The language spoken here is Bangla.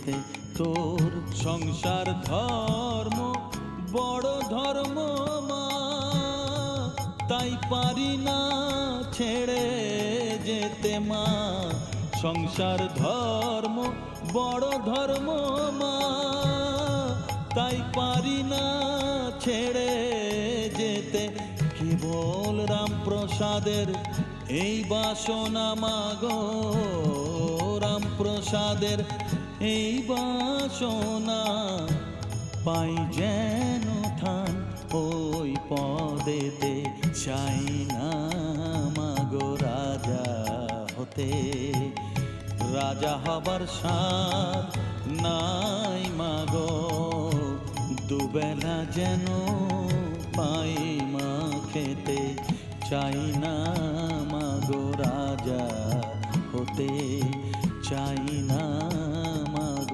যেতে তোর সংসার ধর্ম বড় ধর্ম মা, তাই পারি না ছেড়ে যেতে মা। সংসার ধর্ম বড় ধর্ম মা, তাই পারি না ছেড়ে যেতে। কেবল রামপ্রসাদের এই বাসনা মাগো, রামপ্রসাদের এই বাসনা, পাই যেন থান ওই পদেতে। চাই না মাগো রাজা হতে, রাজা হবার সাধ নাই মাগো। দুবেলা যেন পাই মা খেতে, চাই না মাগো রাজা হতে, চাই না